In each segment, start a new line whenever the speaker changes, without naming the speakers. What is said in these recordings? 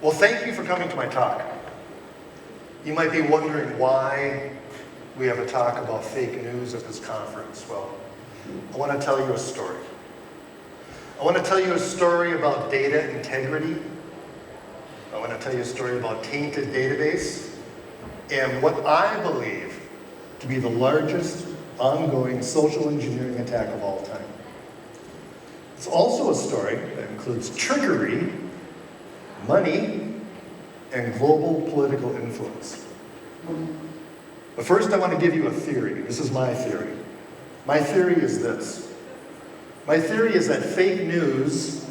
Well, thank you for coming to my talk. You might be wondering why we have a talk about fake news at this conference. Well, I want to tell you a story. I want to tell you a story about data integrity. I want to tell you a story about tainted database and what I believe to be the largest ongoing social engineering attack of all time. It's also a story that includes trickery, money, and global political influence. But first I want to give you a theory. This is my theory. My theory is this. My theory is that fake news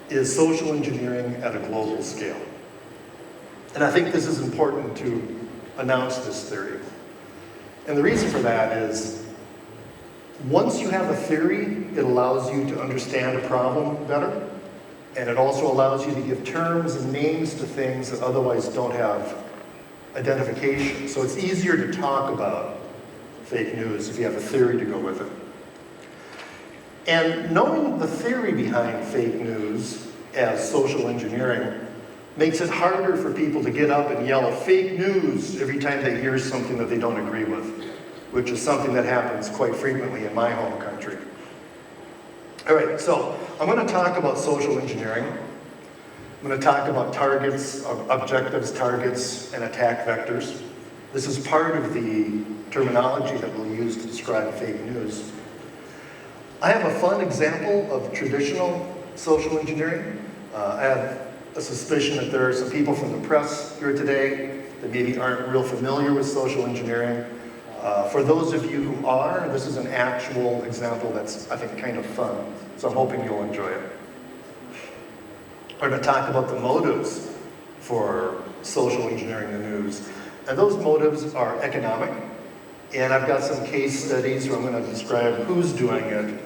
is social engineering at a global scale. And I think this is important to announce this theory. And the reason for that is, once you have a theory, it allows you to understand a problem better, and it also allows you to give terms and names to things that otherwise don't have identification. So it's easier to talk about fake news if you have a theory to go with it. And knowing the theory behind fake news as social engineering makes it harder for people to get up and yell fake news every time they hear something that they don't agree with, which is something that happens quite frequently in my home country. All right, so I'm going to talk about social engineering. I'm going to talk about targets, objectives, targets, and attack vectors. This is part of the terminology that we'll use to describe fake news. I have a fun example of traditional social engineering. I have a suspicion that there are some people from the press here today that maybe aren't real familiar with social engineering. For those of you who are, this is an actual example that's, I think, kind of fun. So I'm hoping you'll enjoy it. We're going to talk about the motives for social engineering the news. And those motives are economic. And I've got some case studies where I'm going to describe who's doing it,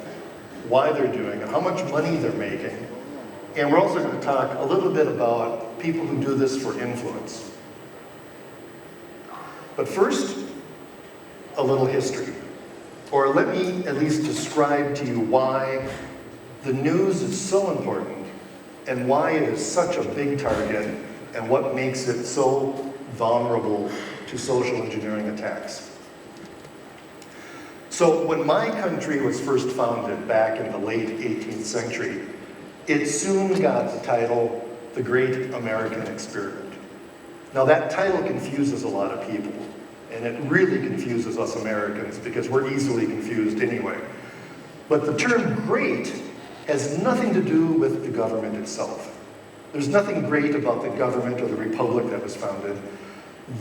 why they're doing it, how much money they're making. And we're also going to talk a little bit about people who do this for influence. But first, a little history. Or let me at least describe to you why the news is so important and why it is such a big target and what makes it so vulnerable to social engineering attacks. So when my country was first founded back in the late 18th century, it soon got the title, The Great American Experiment. Now that title confuses a lot of people. And it really confuses us Americans because we're easily confused anyway. But the term great has nothing to do with the government itself. There's nothing great about the government or the republic that was founded.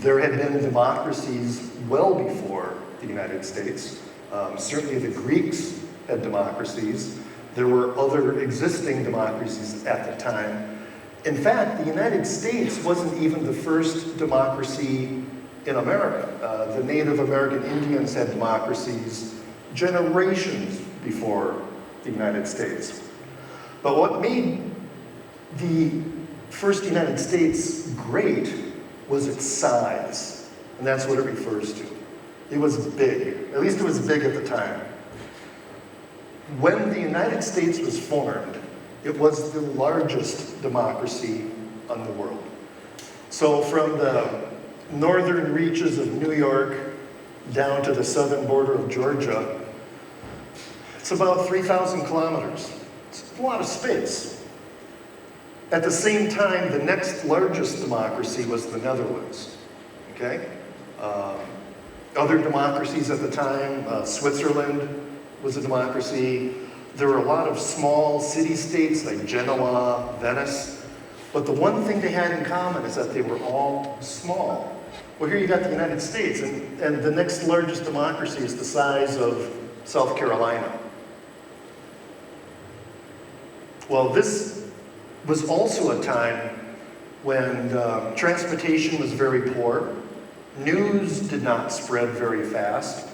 There had been democracies well before the United States. Certainly the Greeks had democracies. There were other existing democracies at the time. In fact, the United States wasn't even the first democracy in America. The Native American Indians had democracies generations before the United States. But what made the first United States great was its size, and that's what it refers to. It was big, at least it was big at the time. When the United States was formed, it was the largest democracy in the world. So from the northern reaches of New York down to the southern border of Georgia, it's about 3,000 kilometers. It's a lot of space. At the same time, the next largest democracy was the Netherlands, okay? Other democracies at the time, Switzerland was a democracy. There were a lot of small city-states like Genoa, Venice, but the one thing they had in common is that they were all small. Well, here you got the United States, and the next largest democracy is the size of South Carolina. Well, this was also a time when transportation was very poor, news did not spread very fast,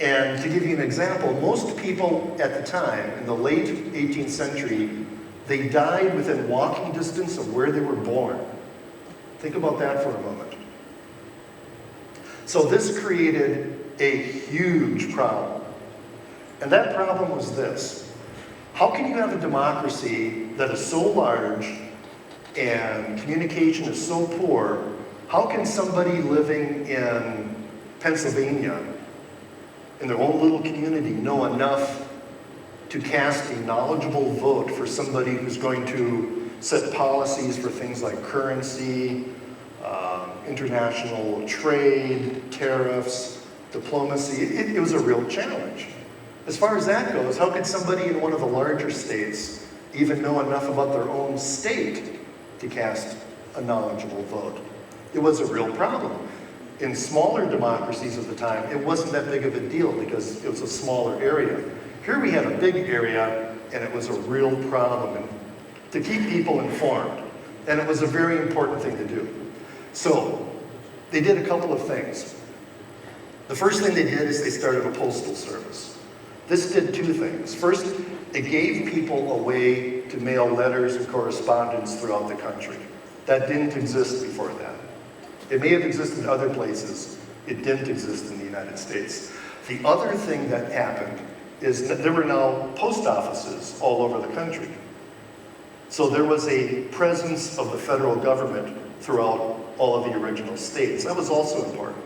and to give you an example, most people at the time, in the late 18th century, they died within walking distance of where they were born. Think about that for a moment. So this created a huge problem. And that problem was this. How can you have a democracy that is so large and communication is so poor, how can somebody living in Pennsylvania, in their own little community, know enough to cast a knowledgeable vote for somebody who's going to set policies for things like currency, international trade, tariffs, diplomacy? It was a real challenge. As far as that goes, how could somebody in one of the larger states even know enough about their own state to cast a knowledgeable vote? It was a real problem. In smaller democracies of the time, it wasn't that big of a deal because it was a smaller area. Here we had a big area, and it was a real problem to keep people informed. And it was a very important thing to do. So they did a couple of things. The first thing they did is they started a postal service. This did two things. First, it gave people a way to mail letters and correspondence throughout the country. That didn't exist before that. It may have existed other places. It didn't exist in the United States. The other thing that happened is that there were now post offices all over the country. So there was a presence of the federal government throughout all of the original states. That was also important.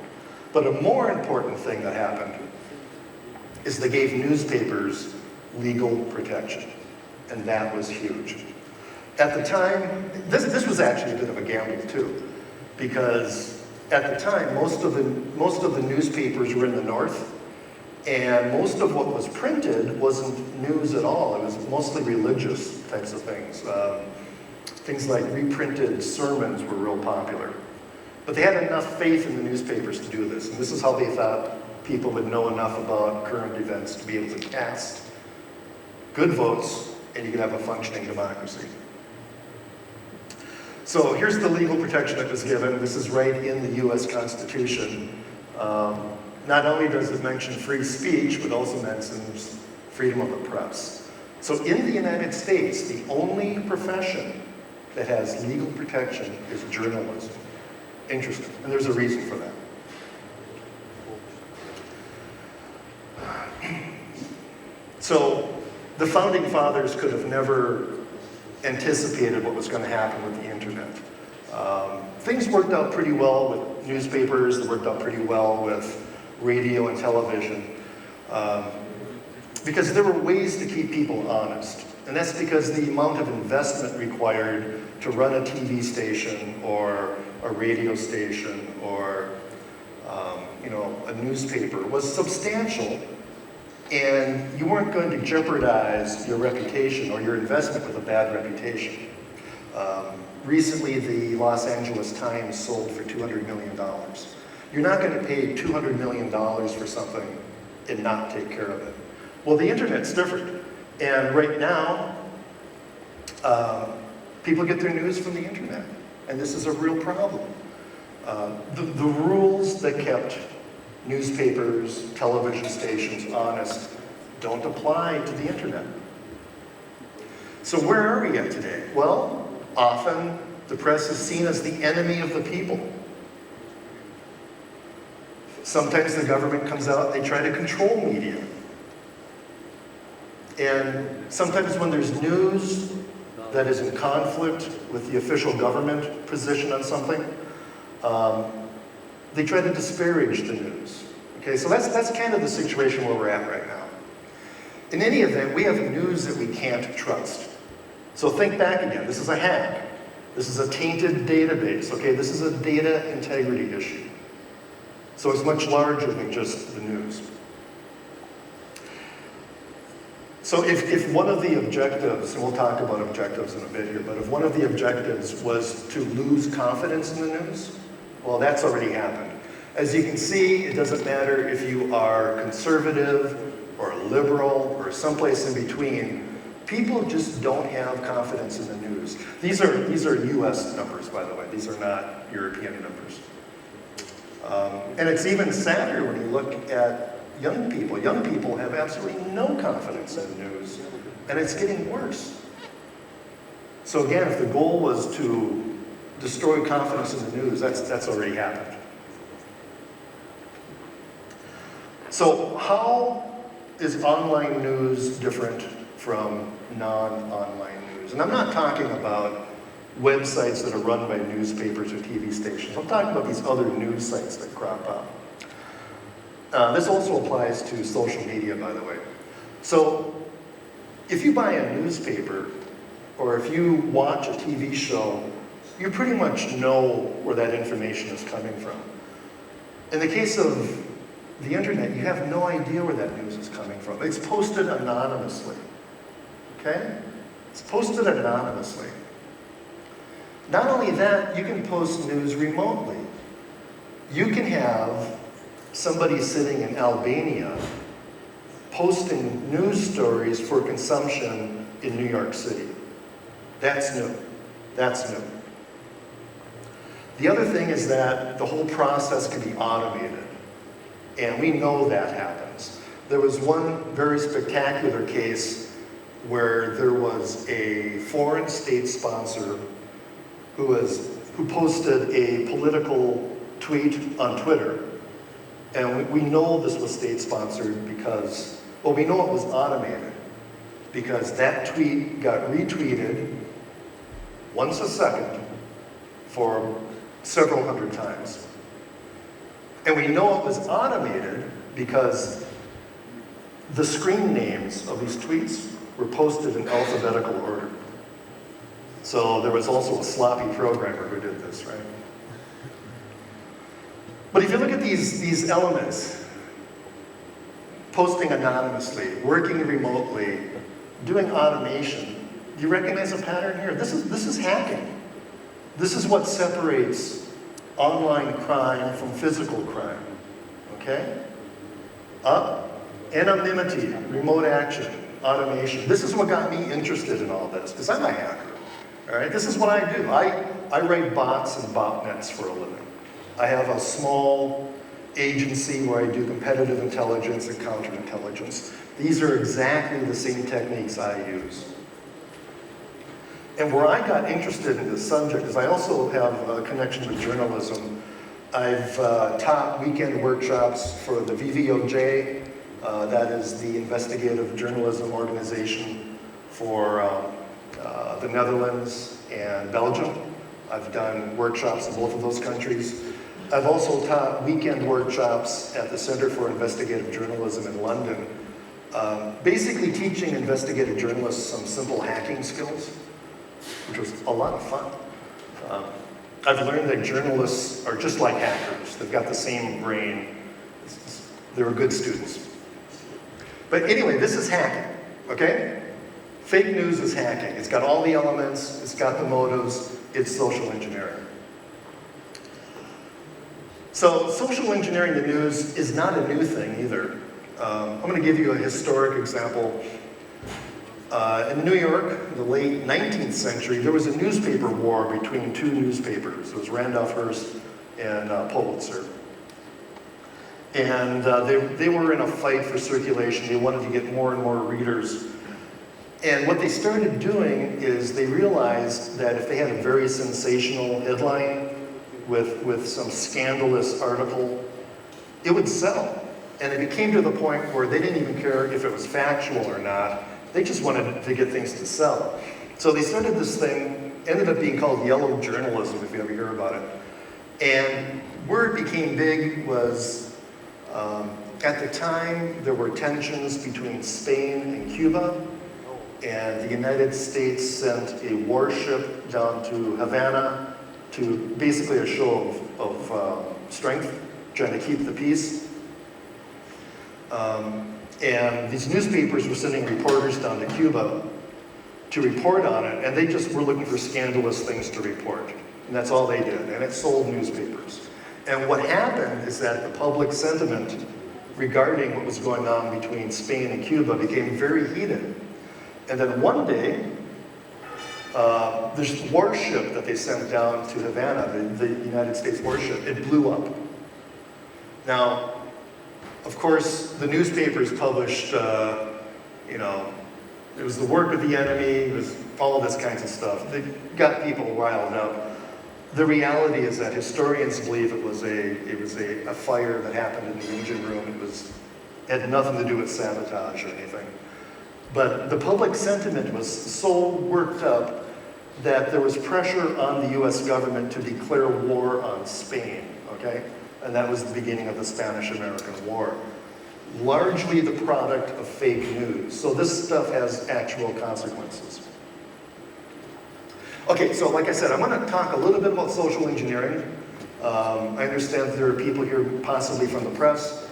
But a more important thing that happened is they gave newspapers legal protection. And that was huge. At the time, this was actually a bit of a gamble too, because at the time, most of the newspapers were in the North, and most of what was printed wasn't news at all. It was mostly religious types of things. Things like reprinted sermons were real popular. But they had enough faith in the newspapers to do this, and this is how they thought people would know enough about current events to be able to cast good votes, and you could have a functioning democracy. So here's the legal protection that was given. This is right in the US Constitution. Not only does it mention free speech, but also mentions freedom of the press. So in the United States, the only profession that has legal protection is journalism. Interesting, and there's a reason for that. So the founding fathers could have never anticipated what was going to happen with the internet. Things worked out pretty well with newspapers, they worked out pretty well with radio and television, because there were ways to keep people honest. And that's because the amount of investment required to run a TV station or a radio station or a newspaper was substantial, and you weren't going to jeopardize your reputation or your investment with a bad reputation. Recently, the Los Angeles Times sold for $200 million. You're not going to pay $200 million for something and not take care of it. Well, the internet's different. And right now, people get their news from the internet. And this is a real problem. The rules that kept newspapers, television stations honest don't apply to the internet. So where are we at today? Well, often the press is seen as the enemy of the people. Sometimes the government comes out, they try to control media. And sometimes when there's news that is in conflict with the official government position on something, they try to disparage the news. Okay, so that's kind of the situation where we're at right now. In any event, we have news that we can't trust. So think back again, this is a hack. This is a tainted database, okay? This is a data integrity issue. So it's much larger than just the news. So if one of the objectives, and we'll talk about objectives in a bit here, but if one of the objectives was to lose confidence in the news, well, that's already happened. As you can see, it doesn't matter if you are conservative or liberal or someplace in between, people just don't have confidence in the news. These are US numbers, by the way. These are not European numbers. And it's even sadder when you look at young people. Young people have absolutely no confidence in the news, and it's getting worse. So again, if the goal was to destroy confidence in the news, that's already happened. So how is online news different from non-online news? And I'm not talking about websites that are run by newspapers or TV stations. I'm talking about these other news sites that crop up. This also applies to social media, by the way. So if you buy a newspaper or if you watch a TV show, you pretty much know where that information is coming from. In the case of the internet, you have no idea where that news is coming from. It's posted anonymously, okay? It's posted anonymously. Not only that, you can post news remotely. You can have somebody sitting in Albania posting news stories for consumption in New York City. That's new. That's new. The other thing is that the whole process can be automated. And we know that happens. There was one very spectacular case where there was a foreign state sponsor who posted a political tweet on Twitter. And we know this was state-sponsored because, well, we know it was automated because that tweet got retweeted once a second for several hundred times. And we know it was automated because the screen names of these tweets were posted in alphabetical order. So there was also a sloppy programmer who did this, right? But if you look at these elements, posting anonymously, working remotely, doing automation, do you recognize a pattern here? This is hacking. This is what separates online crime from physical crime, okay? Anonymity, remote action, automation. This is what got me interested in all this, because I'm a hacker, all right? This is what I do. I write bots and botnets for a living. I have a small agency where I do competitive intelligence and counterintelligence. These are exactly the same techniques I use. And where I got interested in this subject is I also have a connection with journalism. I've taught weekend workshops for the VVOJ, that is the investigative journalism organization for the Netherlands and Belgium. I've done workshops in both of those countries. I've also taught weekend workshops at the Center for Investigative Journalism in London, basically teaching investigative journalists some simple hacking skills, which was a lot of fun. I've learned that journalists are just like hackers. They've got the same brain. They were good students. But anyway, this is hacking, okay? Fake news is hacking. It's got all the elements, it's got the motives, it's social engineering. So social engineering the news is not a new thing either. I'm going to give you a historic example. In New York, in the late 19th century, there was a newspaper war between two newspapers. It was Randolph Hearst and Pulitzer. And they were in a fight for circulation. They wanted to get more and more readers. And what they started doing is they realized that if they had a very sensational headline with some scandalous article, it would sell. And it came to the point where they didn't even care if it was factual or not. They just wanted to get things to sell. So they started this thing, ended up being called yellow journalism, if you ever hear about it. And where it became big was, at the time, there were tensions between Spain and Cuba, and the United States sent a warship down to Havana to basically a show of strength, trying to keep the peace. And these newspapers were sending reporters down to Cuba to report on it, and they just were looking for scandalous things to report. And that's all they did, and it sold newspapers. And what happened is that the public sentiment regarding what was going on between Spain and Cuba became very heated. And then one day, this warship that they sent down to Havana, the United States warship, it blew up. Now, of course, the newspapers published, it was the work of the enemy, it was all of this kinds of stuff. They got people riled up. The reality is that historians believe it was a fire that happened in the engine room. It had nothing to do with sabotage or anything. But the public sentiment was so worked up that there was pressure on the US government to declare war on Spain, okay? And that was the beginning of the Spanish-American War. Largely the product of fake news. So this stuff has actual consequences. Okay, so like I said, I'm gonna talk a little bit about social engineering. I understand that there are people here possibly from the press.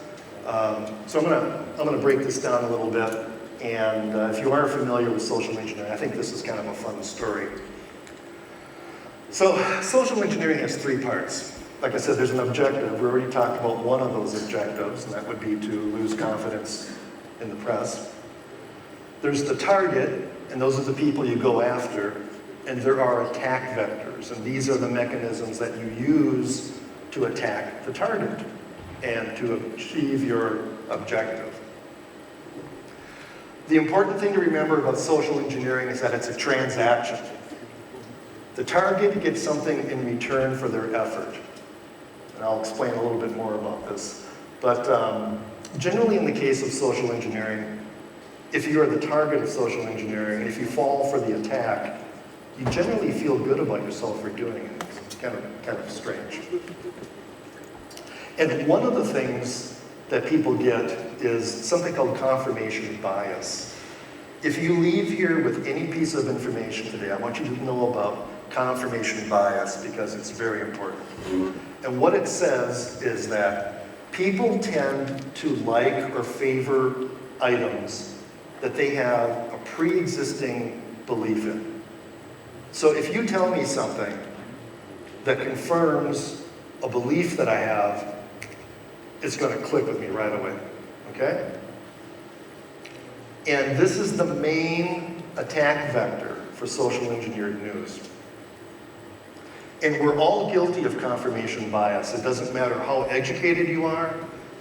So I'm gonna break this down a little bit. And if you are familiar with social engineering, I think this is kind of a fun story. So social engineering has three parts. Like I said, there's an objective. We already talked about one of those objectives, and that would be to lose confidence in the press. There's the target, and those are the people you go after. And there are attack vectors, and these are the mechanisms that you use to attack the target and to achieve your objective. The important thing to remember about social engineering is that it's a transaction. The target gets something in return for their effort. And I'll explain a little bit more about this. But generally in the case of social engineering, if you are the target of social engineering, and if you fall for the attack, you generally feel good about yourself for doing it. It's kind of strange. And one of the things that people get is something called confirmation bias. If you leave here with any piece of information today, I want you to know about confirmation bias because it's very important. And what it says is that people tend to like or favor items that they have a pre-existing belief in. So if you tell me something that confirms a belief that I have, it's going to click with me right away, okay? And this is the main attack vector for social engineered news. And we're all guilty of confirmation bias. It doesn't matter how educated you are,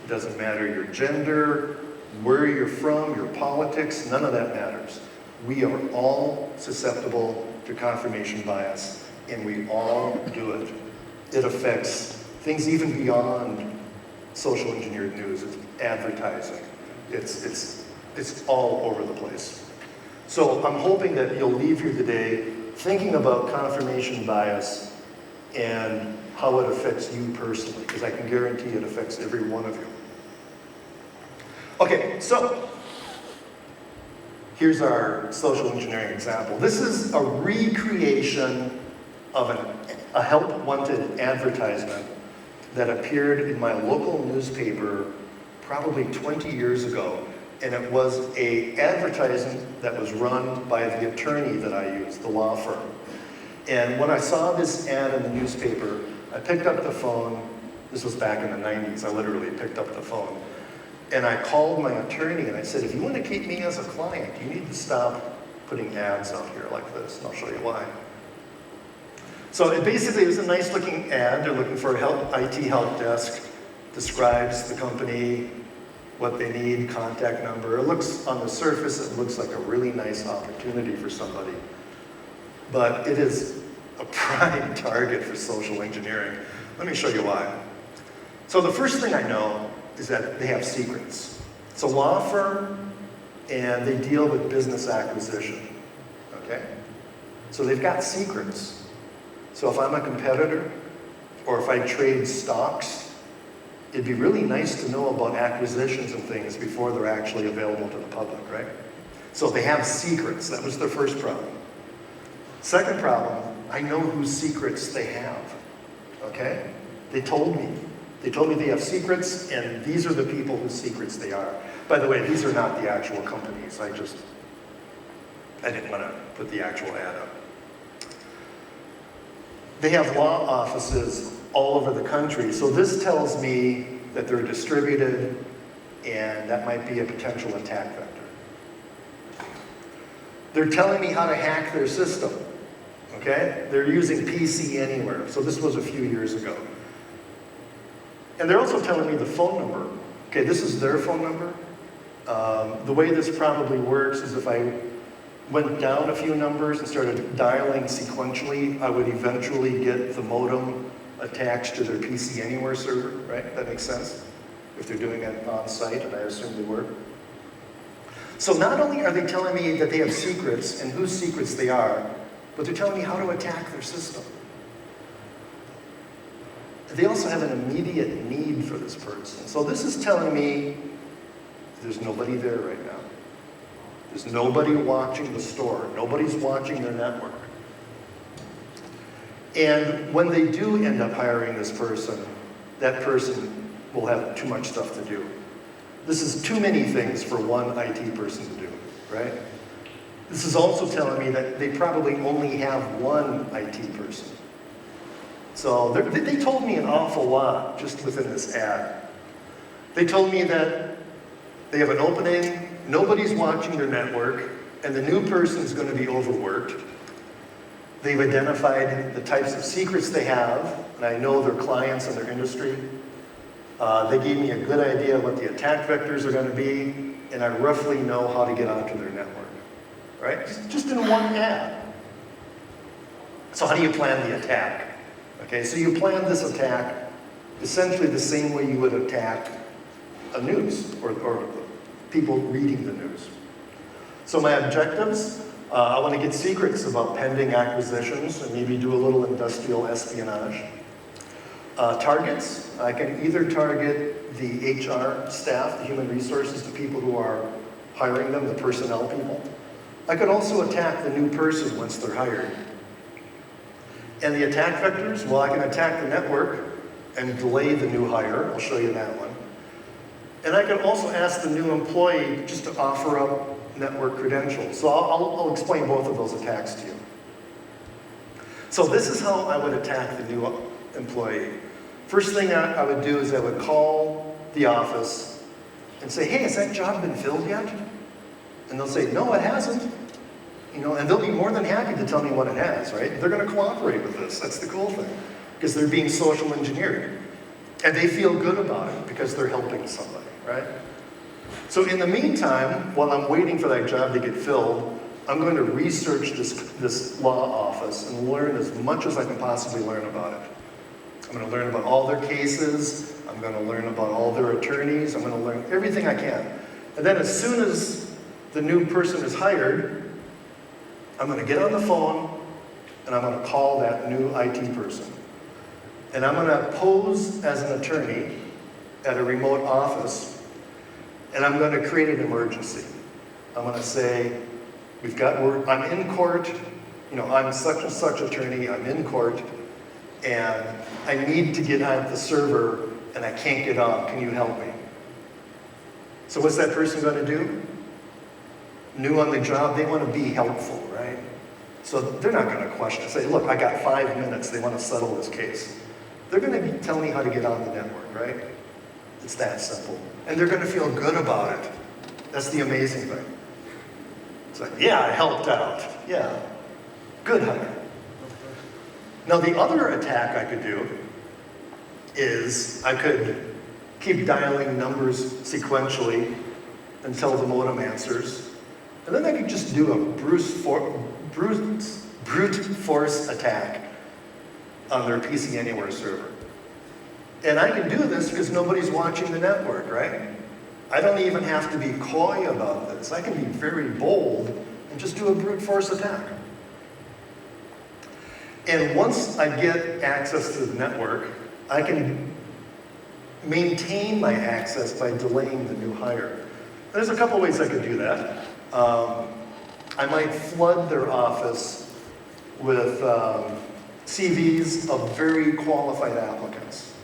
it doesn't matter your gender, where you're from, your politics, none of that matters. We are all susceptible to confirmation bias, and we all do it. It affects things even beyond social engineered news. It's advertising. It's all over the place. So I'm hoping that you'll leave here today thinking about confirmation bias and how it affects you personally, because I can guarantee it affects every one of you. Okay, so here's our social engineering example. This is a recreation of a help-wanted advertisement that appeared in my local newspaper probably 20 years ago. And it was an advertisement that was run by the attorney that I used, the law firm. And when I saw this ad in the newspaper, I picked up the phone. This was back in the 90s. I literally picked up the phone. And I called my attorney and I said, if you want to keep me as a client, you need to stop putting ads out here like this. And I'll show you why. So it basically was a nice looking ad. They're looking for a IT help desk, describes the company, what they need, contact number. It looks, on the surface, it looks like a really nice opportunity for somebody. But it is a prime target for social engineering. Let me show you why. So the first thing I know is that they have secrets. It's a law firm, and they deal with business acquisition, okay? So they've got secrets. So if I'm a competitor, or if I trade stocks, it'd be really nice to know about acquisitions and things before they're actually available to the public, right? So they have secrets. That was their first problem. Second problem, I know whose secrets they have, okay? They told me. They told me they have secrets, and these are the people whose secrets they are. By the way, these are not the actual companies. I didn't want to put the actual ad up. They have law offices all over the country, so this tells me that they're distributed, and that might be a potential attack vector. They're telling me how to hack their system, okay? They're using PC Anywhere, so this was a few years ago. And they're also telling me the phone number. Okay, this is their phone number. The way this probably works is if I went down a few numbers and started dialing sequentially, I would eventually get the modem attached to their PC Anywhere server, right? That makes sense? If they're doing it on site, and I assume they were. So not only are they telling me that they have secrets and whose secrets they are, but they're telling me how to attack their system. They also have an immediate need for this person. So this is telling me there's nobody there right now. There's nobody watching the store. Nobody's watching their network. And when they do end up hiring this person, that person will have too much stuff to do. This is too many things for one IT person to do, right? This is also telling me that they probably only have one IT person. So they told me an awful lot just within this ad. They told me that they have an opening, nobody's watching their network, and the new person's going to be overworked. They've identified the types of secrets they have, and I know their clients and their industry. They gave me a good idea of what the attack vectors are going to be, and I roughly know how to get onto their network, right? Just in one ad. So how do you plan the attack? Okay, so you plan this attack essentially the same way you would attack a news or people reading the news. So my objectives, I want to get secrets about pending acquisitions and maybe do a little industrial espionage. Targets, I can either target the HR staff, the human resources, the people who are hiring them, the personnel people. I could also attack the new person once they're hired. And the attack vectors, well, I can attack the network and delay the new hire. I'll show you that one. And I can also ask the new employee just to offer up network credentials. So I'll explain both of those attacks to you. So this is how I would attack the new employee. First thing I would do is I would call the office and say, hey, has that job been filled yet? And they'll say, no, it hasn't. You know, and they'll be more than happy to tell me what it has, right? They're going to cooperate with this. That's the cool thing, because they're being social engineered. And they feel good about it because they're helping somebody, right? So in the meantime, while I'm waiting for that job to get filled, I'm going to research this law office and learn as much as I can possibly learn about it. I'm going to learn about all their cases. I'm going to learn about all their attorneys. I'm going to learn everything I can. And then as soon as the new person is hired, I'm going to get on the phone and I'm going to call that new IT person. And I'm going to pose as an attorney at a remote office, and I'm going to create an emergency. I'm going to say, I'm in court, you know, I'm such and such attorney, I'm in court, and I need to get on the server and I can't get on, can you help me? So what's that person going to do? New on the job, they want to be helpful, right? So they're not going to question it. Say, look, I got 5 minutes, they want to settle this case. They're going to tell me how to get on the network, right? It's that simple. And they're going to feel good about it. That's the amazing thing. It's like, yeah, I helped out. Yeah, good hire. Now the other attack I could do is I could keep dialing numbers sequentially until the modem answers. And then I could just do a brute force attack on their PC Anywhere server. And I can do this because nobody's watching the network, right? I don't even have to be coy about this. I can be very bold and just do a brute force attack. And once I get access to the network, I can maintain my access by delaying the new hire. There's a couple ways I could do that. I might flood their office with CVs of very qualified applicants.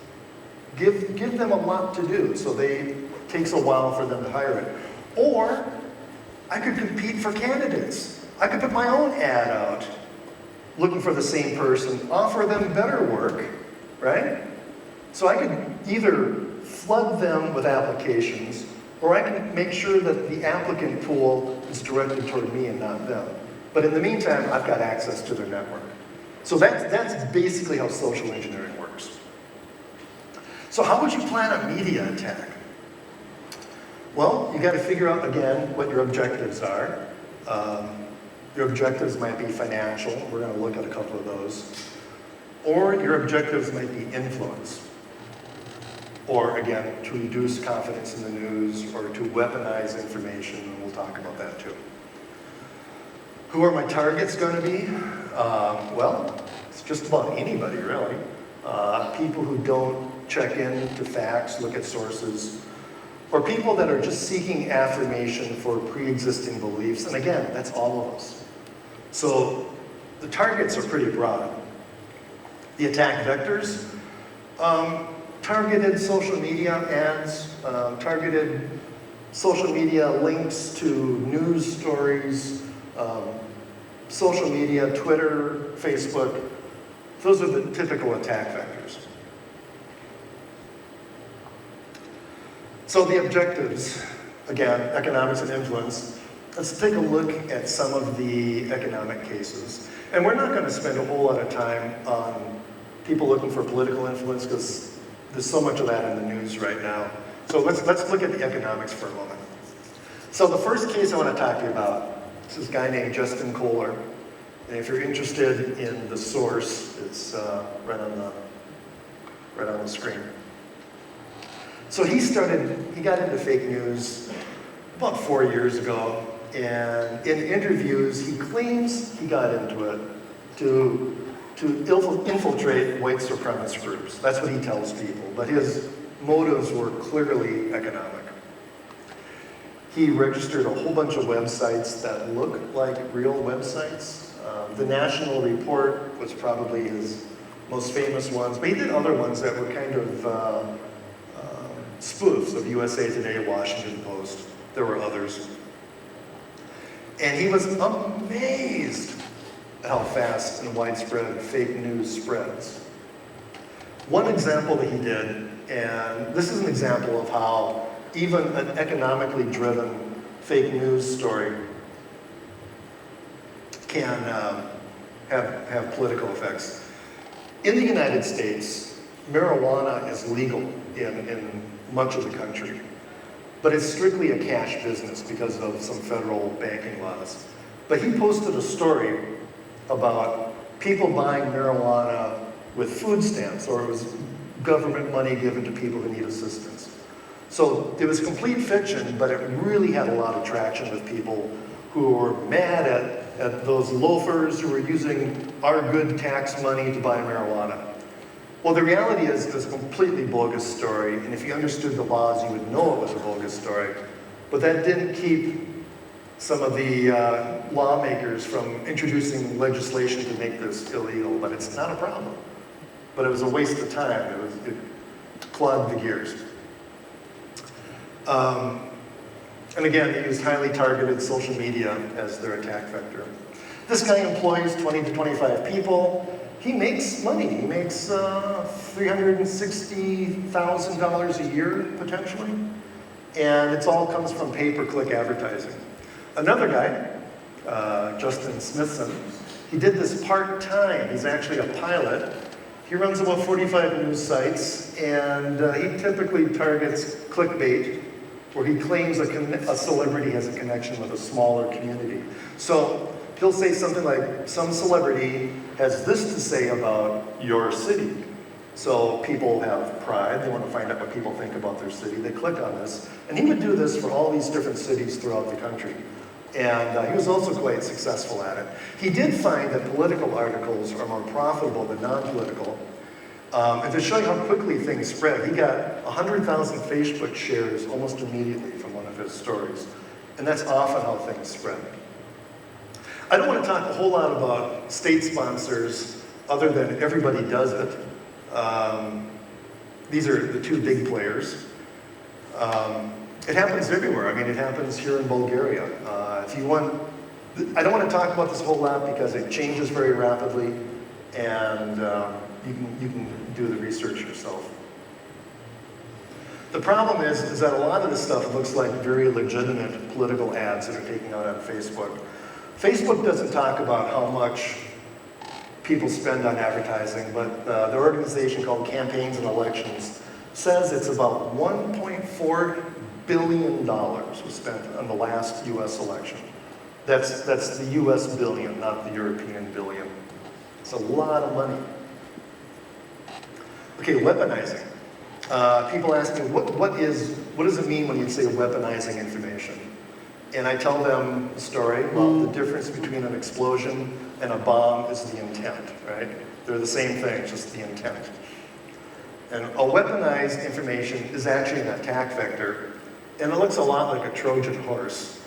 Give them a lot to do, so it takes a while for them to hire it. Or I could compete for candidates. I could put my own ad out looking for the same person, offer them better work, right? So I could either flood them with applications, or I can make sure that the applicant pool is directed toward me and not them. But in the meantime, I've got access to their network. So that's basically how social engineering works. So how would you plan a media attack? Well, you got to figure out, again, what your objectives are. Your objectives might be financial. We're going to look at a couple of those. Or your objectives might be influence. Or, again, to reduce confidence in the news or to weaponize information, and we'll talk about that too. Who are my targets going to be? Well, it's just about anybody, really. People who don't check into facts, look at sources, or people that are just seeking affirmation for pre-existing beliefs. And again, that's all of us. So the targets are pretty broad. The attack vectors, targeted social media ads, targeted social media links to news stories, social media, Twitter, Facebook. Those are the typical attack vectors. So the objectives, again, economics and influence. Let's take a look at some of the economic cases. And we're not going to spend a whole lot of time on people looking for political influence because there's so much of that in the news right now. So let's look at the economics for a moment. So the first case I want to talk to you about is this guy named Justin Kohler. And if you're interested in the source, it's right on the screen. So he got into fake news about 4 years ago, and in interviews, he claims he got into it to infiltrate white supremacist groups. That's what he tells people, but his motives were clearly economic. He registered a whole bunch of websites that look like real websites. The National Report was probably his most famous ones, but he did other ones that were kind of spoofs of USA Today, Washington Post. There were others. And he was amazed at how fast and widespread fake news spreads. One example that he did, and this is an example of how even an economically driven fake news story can have political effects. In the United States, marijuana is legal in much of the country, but it's strictly a cash business because of some federal banking laws. But he posted a story about people buying marijuana with food stamps, or it was government money given to people who need assistance. So it was complete fiction, but it really had a lot of traction with people who were mad at those loafers who were using our good tax money to buy marijuana. Well, the reality is it's a completely bogus story, and if you understood the laws, you would know it was a bogus story. But that didn't keep some of the lawmakers from introducing legislation to make this illegal, but it's not a problem. But it was a waste of time. It clogged the gears. And again, they used highly targeted social media as their attack vector. This guy employs 20 to 25 people. He makes money. He makes $360,000 a year, potentially. And it all comes from pay-per-click advertising. Another guy, Justin Smithson, he did this part-time. He's actually a pilot. He runs about 45 news sites, and he typically targets clickbait, where he claims a celebrity has a connection with a smaller community. So he'll say something like, some celebrity has this to say about your city. So people have pride, they want to find out what people think about their city, they click on this. And he would do this for all these different cities throughout the country. And he was also quite successful at it. He did find that political articles are more profitable than non-political. And to show you how quickly things spread, he got 100,000 Facebook shares almost immediately from one of his stories. And that's often how things spread. I don't want to talk a whole lot about state sponsors other than everybody does it. These are the two big players. It happens everywhere. I mean, it happens here in Bulgaria. If you want, I don't want to talk about this a whole lot because it changes very rapidly, and you can do the research yourself. The problem is that a lot of this stuff looks like very legitimate political ads that are taking out on Facebook. Facebook doesn't talk about how much people spend on advertising, but the organization called Campaigns and Elections says it's about $1.4 billion was spent on the last US election. That's the US billion, not the European billion. It's a lot of money. Okay, weaponizing. People ask me, what does it mean when you say weaponizing information? And I tell them the story. Well, the difference between an explosion and a bomb is the intent, right? They're the same thing, just the intent. And a weaponized information is actually an attack vector, and it looks a lot like a Trojan horse.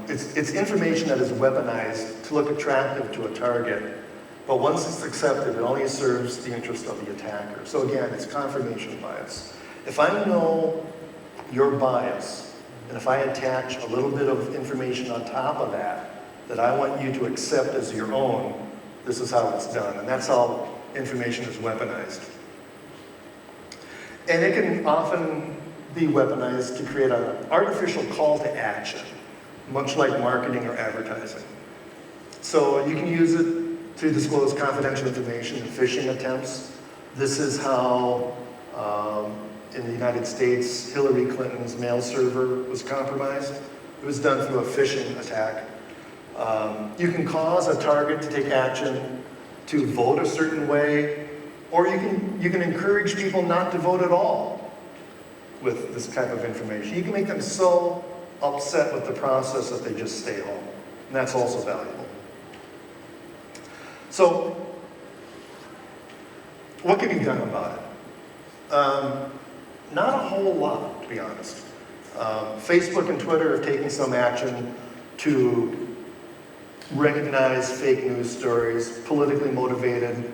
It's information that is weaponized to look attractive to a target, but once it's accepted, it only serves the interest of the attacker. So again, it's confirmation bias. If I know your bias, and if I attach a little bit of information on top of that, that I want you to accept as your own, this is how it's done. And that's how information is weaponized. And it can often be weaponized to create an artificial call to action, much like marketing or advertising. So you can use it to disclose confidential information in phishing attempts. This is how, in the United States, Hillary Clinton's mail server was compromised. It was done through a phishing attack. You can cause a target to take action to vote a certain way, or you can encourage people not to vote at all with this type of information. You can make them so upset with the process that they just stay home, and that's also valuable. So, what can be done about it? Not a whole lot, to be honest. Facebook and Twitter have taken some action to recognize fake news stories, politically motivated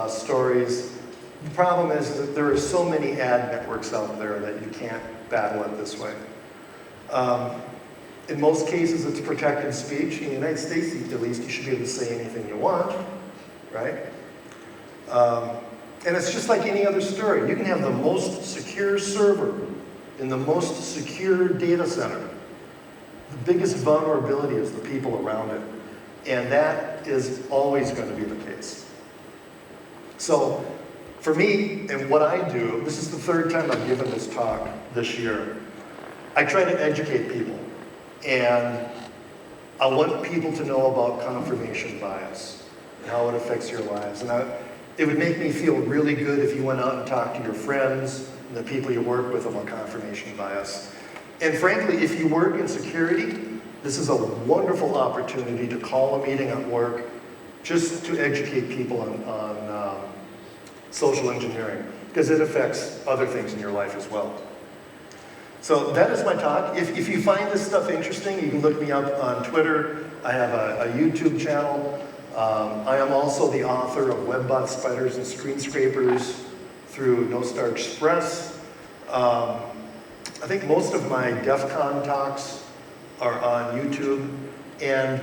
stories. The problem is that there are so many ad networks out there that you can't battle it this way. In most cases, it's protected speech. In the United States, at least, you should be able to say anything you want, right? And it's just like any other story. You can have the most secure server in the most secure data center. The biggest vulnerability is the people around it. And that is always going to be the case. So, for me, and what I do, this is the third time I've given this talk this year, I try to educate people. And I want people to know about confirmation bias and how it affects your lives. And it would make me feel really good if you went out and talked to your friends and the people you work with about confirmation bias. And frankly, if you work in security, this is a wonderful opportunity to call a meeting at work just to educate people on social engineering, because it affects other things in your life as well. So that is my talk. If you find this stuff interesting, you can look me up on Twitter. I have a YouTube channel. I am also the author of WebBot Spiders and Screen Scrapers through No Star Express. I think most of my DEF CON talks are on YouTube. And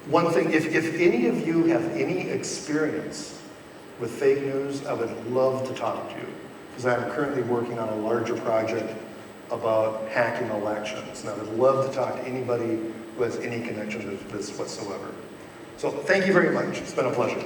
one thing, if any of you have any experience with fake news, I would love to talk to you, because I'm currently working on a larger project about hacking elections, and I would love to talk to anybody who has any connection to this whatsoever. So thank you very much. It's been a pleasure.